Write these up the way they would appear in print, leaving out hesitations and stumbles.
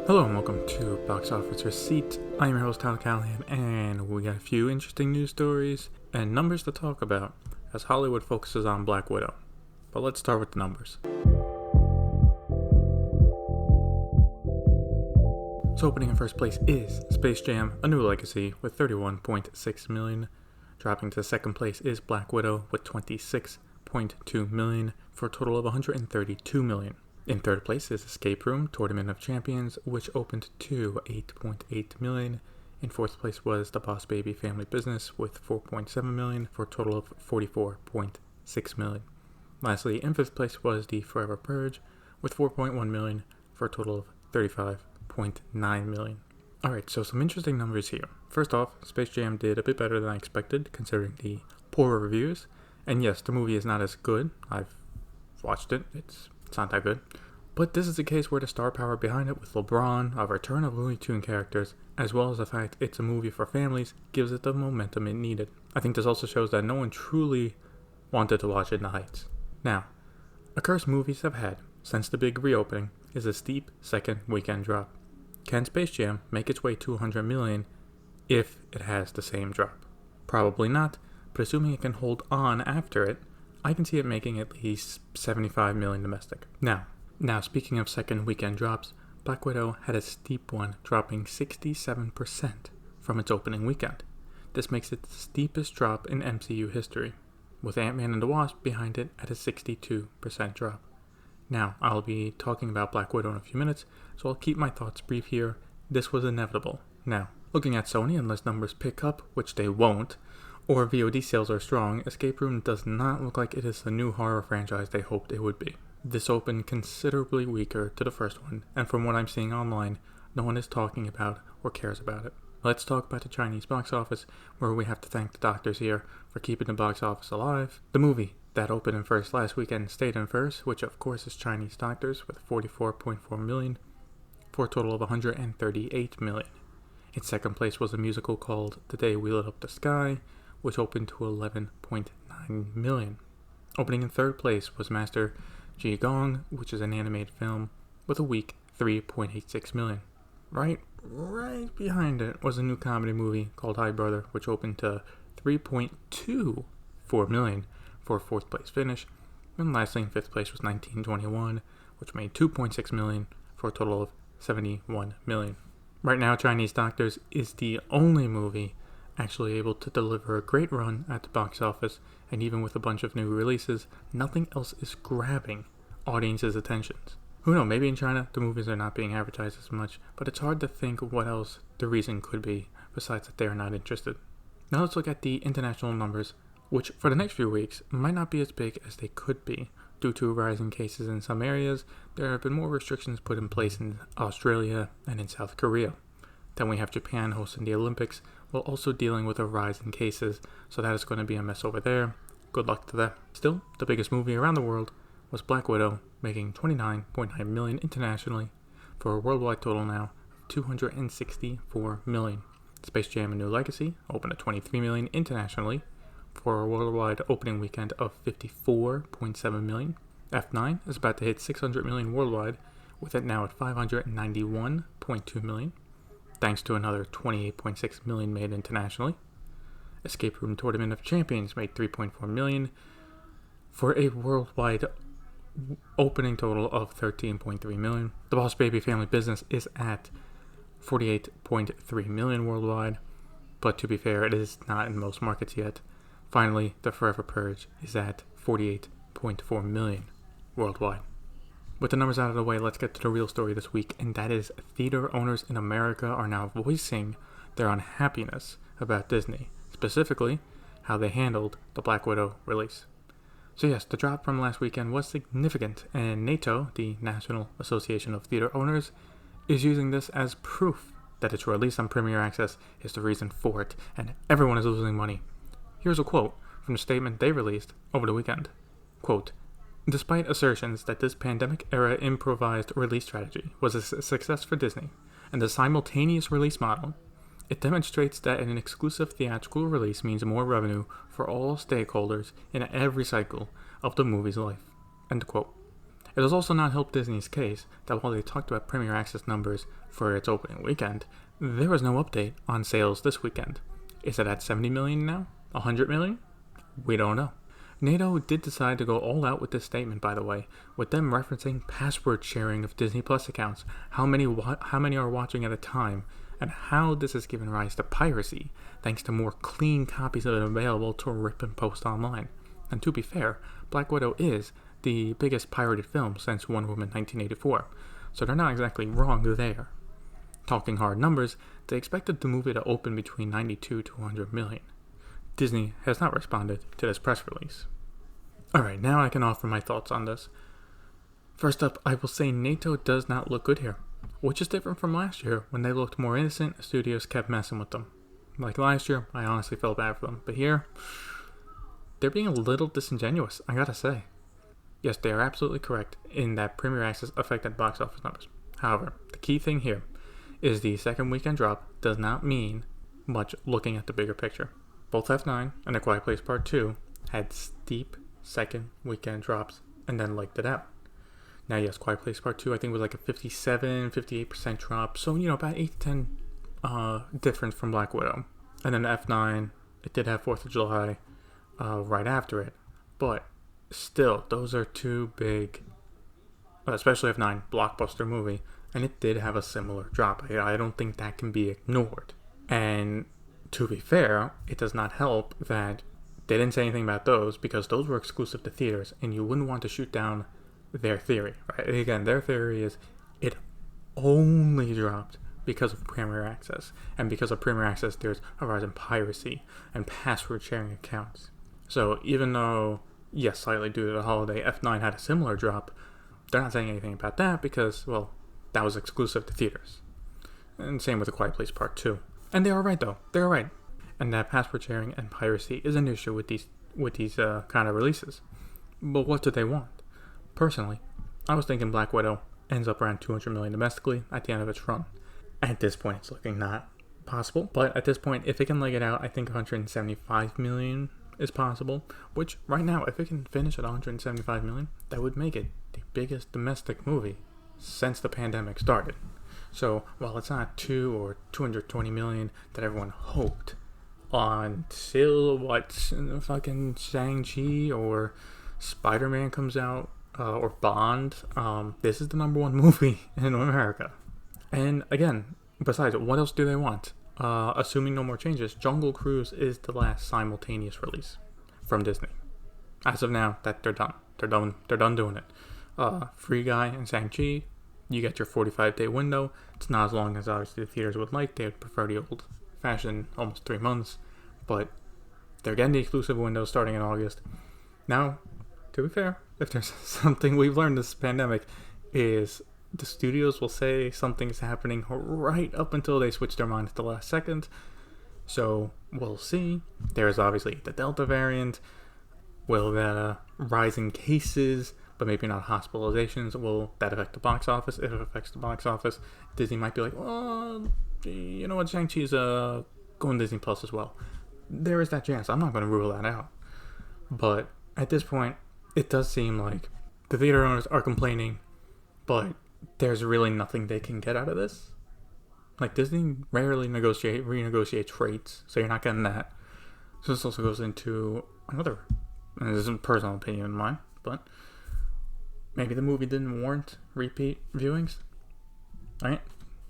Hello and welcome to Box Office Receipt. I'm your host Tyler Callahan, and we got a few interesting news stories and numbers to talk about as Hollywood focuses on Black Widow. But let's start with the numbers. So opening in first place is Space Jam: A New Legacy with 31.6 million. Dropping to second place is Black Widow with 26.2 million for a total of 132 million. In third place is Escape Room: Tournament of Champions, which opened to 8.8 million. In fourth place was The Boss Baby Family Business with 4.7 million for a total of 44.6 million. Lastly, in fifth place was The Forever Purge with 4.1 million for a total of 35.9 million. Alright, so some interesting numbers here. First off, Space Jam did a bit better than I expected considering the poor reviews. And yes, the movie is not as good. I've watched it. It's not that good. But this is a case where the star power behind it with LeBron, a return of Looney Tunes characters, as well as the fact it's a movie for families, gives it the momentum it needed. I think this also shows that no one truly wanted to watch it in the Heights. Now, a curse movies have had since the big reopening is a steep second weekend drop. Can Space Jam make its way to 100 million if it has the same drop? Probably not, but assuming it can hold on after it, I can see it making at least 75 million domestic. Now speaking of second weekend drops, Black Widow had a steep one, dropping 67% from its opening weekend. This makes it the steepest drop in MCU history, with Ant-Man and the Wasp behind it at a 62% drop. Now, I'll be talking about Black Widow in a few minutes, so I'll keep my thoughts brief here. This was inevitable. Now, looking at Sony, unless numbers pick up, which they won't, or VOD sales are strong, Escape Room does not look like it is the new horror franchise they hoped it would be. This opened considerably weaker to the first one, and from what I'm seeing online, no one is talking about or cares about it. Let's talk about the Chinese box office, where we have to thank the doctors here for keeping the box office alive. The movie that opened in first last weekend stayed in first, which of course is Chinese doctors with 44.4 million for a total of 138 million. In second place was a musical called The Day We Lit Up the Sky, which opened to 11.9 million. Opening in third place was Master Ji Gong, which is an animated film, with a weak 3.86 million. Right behind it was a new comedy movie called Hi Brother, which opened to 3.24 million for a fourth place finish. And lastly, in fifth place was 1921, which made 2.6 million for a total of 71 million. Right now, Chinese Doctors is the only movie actually able to deliver a great run at the box office, and even with a bunch of new releases, nothing else is grabbing audiences' attentions. Who knows, maybe in China the movies are not being advertised as much, but it's hard to think of what else the reason could be besides that they are not interested. Now let's look at the international numbers, which for the next few weeks might not be as big as they could be. Due to rising cases in some areas, there have been more restrictions put in place in Australia and in South Korea. Then we have Japan hosting the Olympics, while also dealing with a rise in cases, so that is going to be a mess over there. Good luck to them. Still, the biggest movie around the world was Black Widow, making 29.9 million internationally for a worldwide total now of 264 million. Space Jam: A New Legacy opened at 23 million internationally for a worldwide opening weekend of 54.7 million. F9 is about to hit 600 million worldwide, with it now at 591.2 million. Thanks to another 28.6 million made internationally. Escape Room: Tournament of Champions made 3.4 million for a worldwide opening total of 13.3 million. The Boss Baby Family Business is at 48.3 million worldwide, but to be fair, it is not in most markets yet. Finally, The Forever Purge is at 48.4 million worldwide. With the numbers out of the way, let's get to the real story this week, and that is theater owners in America are now voicing their unhappiness about Disney, specifically how they handled the Black Widow release. So yes, the drop from last weekend was significant, and NATO, the National Association of Theater Owners, is using this as proof that its release on Premier Access is the reason for it, and everyone is losing money. Here's a quote from the statement they released over the weekend. Quote, "Despite assertions that this pandemic-era improvised release strategy was a success for Disney and the simultaneous release model, it demonstrates that an exclusive theatrical release means more revenue for all stakeholders in every cycle of the movie's life." End quote. It has also not helped Disney's case that while they talked about Premier Access numbers for its opening weekend, there was no update on sales this weekend. Is it at 70 million now? 100 million? We don't know. NATO did decide to go all out with this statement, by the way, with them referencing password sharing of Disney Plus accounts, how many are watching at a time, and how this has given rise to piracy, thanks to more clean copies of it available to rip and post online. And to be fair, Black Widow is the biggest pirated film since Wonder Woman 1984, so they're not exactly wrong there. Talking hard numbers, they expected the movie to open between 92 to 100 million. Disney has not responded to this press release. Alright, now I can offer my thoughts on this. First up, I will say NATO does not look good here, which is different from last year when they looked more innocent. Studios kept messing with them. Like last year, I honestly felt bad for them, but here, they're being a little disingenuous, I gotta say. Yes, they are absolutely correct in that Premier Access affected box office numbers. However, the key thing here is the second weekend drop does not mean much looking at the bigger picture. Both F9 and A Quiet Place Part 2 had steep second weekend drops and then legged it out. Now, yes, Quiet Place Part 2 I think was like a 58% drop, so about 8 to 10 difference from Black Widow. And then F9, it did have 4th of July right after it, but still, those are two big, especially F9, blockbuster movie, and it did have a similar drop. I don't think that can be ignored. And to be fair, it does not help that they didn't say anything about those because those were exclusive to theaters, and you wouldn't want to shoot down their theory, right? Again, their theory is it only dropped because of Premier Access, and because of Premier Access, there's a rise in piracy and password sharing accounts. So even though, yes, slightly due to the holiday, F9 had a similar drop, they're not saying anything about that because, well, that was exclusive to theaters. And same with A Quiet Place Part 2. And they are right, though. They're right. And that password sharing and piracy is an issue with these kind of releases. But what do they want? Personally, I was thinking Black Widow ends up around 200 million domestically at the end of its run. At this point, it's looking not possible. But at this point, if it can leg it out, I think 175 million is possible. Which, right now, if it can finish at 175 million, that would make it the biggest domestic movie since the pandemic started. So, while it's not 2 or 220 million that everyone hoped until fucking Shang-Chi or Spider-Man comes out, or Bond, this is the number one movie in America. And again, besides, what else do they want? Assuming no more changes, Jungle Cruise is the last simultaneous release from Disney. As of now, that they're done. They're done doing it. Free Guy and Shang-Chi, you get your 45-day window. It's not as long as obviously the theaters would like. They would prefer the old-fashioned almost 3 months. But they're getting the exclusive window starting in August. Now, to be fair, if there's something we've learned this pandemic is the studios will say something's happening right up until they switch their mind at the last second. So we'll see. There's obviously the Delta variant. Will the rise in cases, but maybe not hospitalizations, will that affect the box office? If it affects the box office, Disney might be like, oh, you know what, Shang-Chi's going Disney Plus as well. There is that chance. I'm not going to rule that out. But at this point, it does seem like the theater owners are complaining, but there's really nothing they can get out of this. Like, Disney rarely renegotiates rates, so you're not getting that. So this also goes into another, and this is a personal opinion of mine, but maybe the movie didn't warrant repeat viewings, right?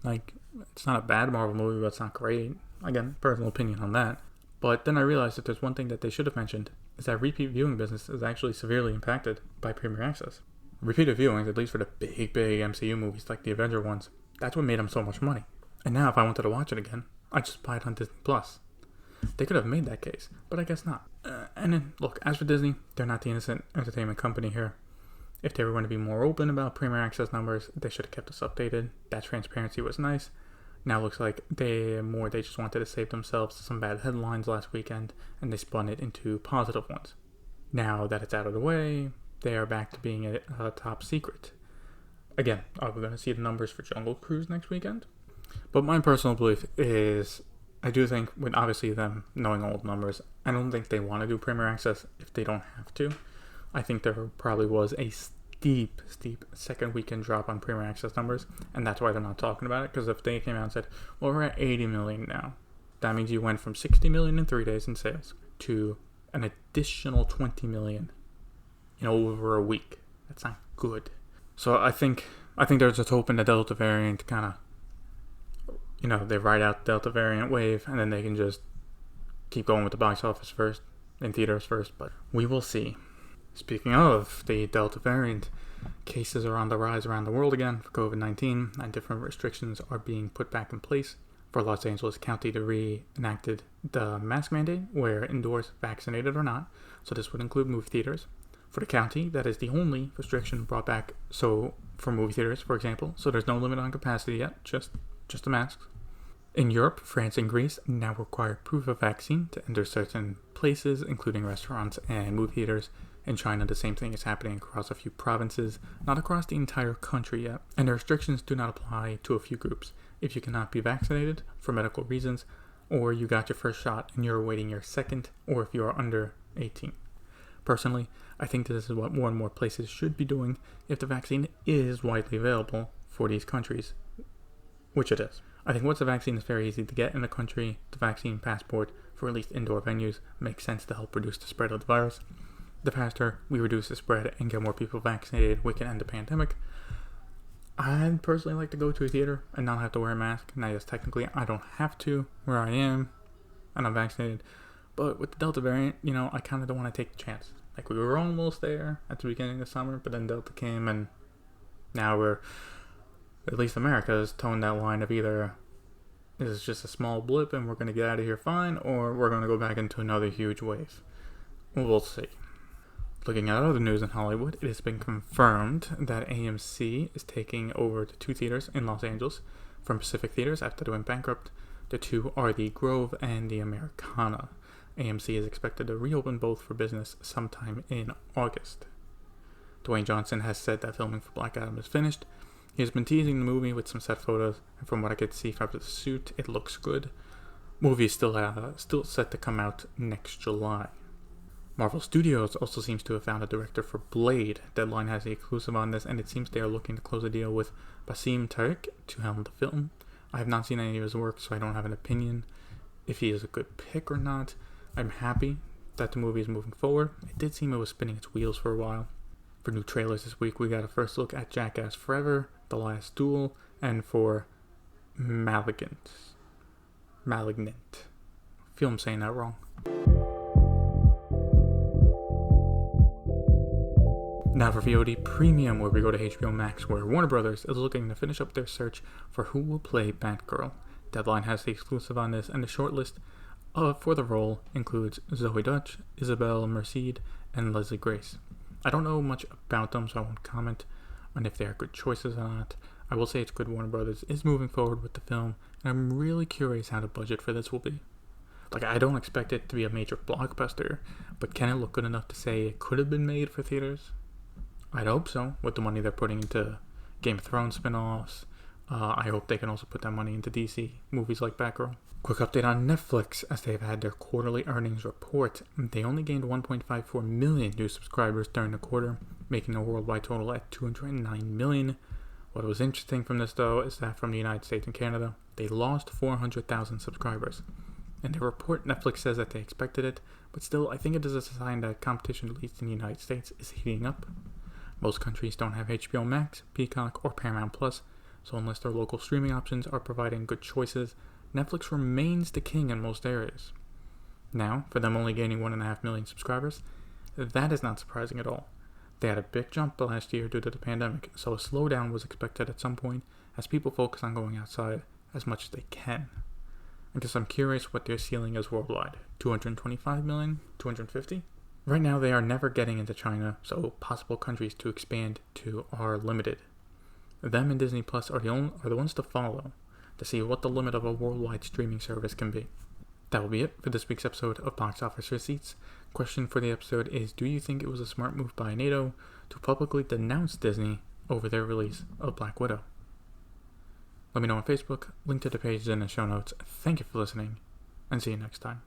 Like, it's not a bad Marvel movie, but it's not great. Again, personal opinion on that. But then I realized that there's one thing that they should have mentioned, is that repeat viewing business is actually severely impacted by Premier Access. Repeated viewings, at least for the big MCU movies like the Avenger ones, that's what made them so much money. And now if I wanted to watch it again, I just buy it on Disney Plus. They could have made that case, but I guess not. And then, look, as for Disney, they're not the innocent entertainment company here. If they were going to be more open about Premier Access numbers, they should have kept us updated. That transparency was nice. Now it looks like they just wanted to save themselves some bad headlines last weekend, and they spun it into positive ones. Now that it's out of the way, they are back to being a top secret. Again, are we going to see the numbers for Jungle Cruise next weekend? But my personal belief is, I do think, with obviously them knowing old numbers, I don't think they want to do Premier Access if they don't have to. I think there probably was a steep second weekend drop on premium access numbers, and that's why they're not talking about it, because if they came out and said, well, we're at 80 million now, that means you went from 60 million in 3 days in sales to an additional 20 million in over a week. That's not good. So I think there's just hoping the Delta variant kind of, they ride out the Delta variant wave, and then they can just keep going with the box office first, in theaters first, but we will see. Speaking of the Delta variant, cases are on the rise around the world again for COVID-19, and different restrictions are being put back in place. For Los Angeles County, they reenacted the mask mandate, where indoors, vaccinated or not, so this would include movie theaters. For the county, that is the only restriction brought back, so for movie theaters, for example, so there's no limit on capacity yet, just the masks. In Europe, France and Greece now require proof of vaccine to enter certain places, including restaurants and movie theaters. In China, the same thing is happening across a few provinces, not across the entire country yet, and the restrictions do not apply to a few groups. If you cannot be vaccinated for medical reasons, or you got your first shot and you're awaiting your second, or if you are under 18. Personally, I think this is what more and more places should be doing if the vaccine is widely available for these countries, which it is. I think once the vaccine is very easy to get in the country, the vaccine passport for at least indoor venues makes sense to help reduce the spread of the virus. The faster we reduce the spread and get more people vaccinated, we can end the pandemic. I'd personally like to go to a theater and not have to wear a mask. Now, yes, technically I don't have to where I am and I'm vaccinated, but with the Delta variant, I kind of don't want to take the chance. Like, we were almost there at the beginning of summer, but then Delta came, and now at least America has toned that line of either this is just a small blip and we're going to get out of here fine, or we're going to go back into another huge wave. We'll see. Looking at other news in Hollywood, it has been confirmed that AMC is taking over the 2 theaters in Los Angeles from Pacific Theaters after they went bankrupt. The 2 are the Grove and the Americana. AMC is expected to reopen both for business sometime in August. Dwayne Johnson has said that filming for Black Adam is finished. He has been teasing the movie with some set photos, and from what I could see from the suit, it looks good. Movie is still set to come out next July. Marvel Studios also seems to have found a director for Blade. Deadline has the exclusive on this, and it seems they are looking to close a deal with Basim Tariq to helm the film. I have not seen any of his work, so I don't have an opinion if he is a good pick or not. I'm happy that the movie is moving forward. It did seem it was spinning its wheels for a while. For new trailers this week, we got a first look at Jackass Forever, The Last Duel, and for Malignant. I feel I'm saying that wrong. Now for VOD Premium, where we go to HBO Max, where Warner Brothers is looking to finish up their search for who will play Batgirl. Deadline has the exclusive on this, and the shortlist for the role includes Zoe Dutch, Isabel Merced, and Leslie Grace. I don't know much about them, so I won't comment on if they are good choices or not. I will say it's good Warner Brothers is moving forward with the film, and I'm really curious how the budget for this will be. I don't expect it to be a major blockbuster, but can it look good enough to say it could have been made for theaters? I'd hope so, with the money they're putting into Game of Thrones spin-offs. I hope they can also put that money into DC movies like Batgirl. Quick update on Netflix, as they've had their quarterly earnings report. They only gained 1.54 million new subscribers during the quarter, making the worldwide total at 209 million. What was interesting from this, though, is that from the United States and Canada, they lost 400,000 subscribers. In their report, Netflix says that they expected it, but still, I think it is a sign that competition, at least in the United States, is heating up. Most countries don't have HBO Max, Peacock, or Paramount Plus, so unless their local streaming options are providing good choices, Netflix remains the king in most areas. Now, for them only gaining 1.5 million subscribers, that is not surprising at all. They had a big jump last year due to the pandemic, so a slowdown was expected at some point as people focus on going outside as much as they can. I guess I'm curious what their ceiling is worldwide. 225 million? 250? Right now they are never getting into China, so possible countries to expand to are limited. Them and Disney Plus are the ones to follow to see what the limit of a worldwide streaming service can be. That will be it for this week's episode of Box Office Receipts. Question for the episode is, do you think it was a smart move by NATO to publicly denounce Disney over their release of Black Widow? Let me know on Facebook, link to the page in the show notes. Thank you for listening, and see you next time.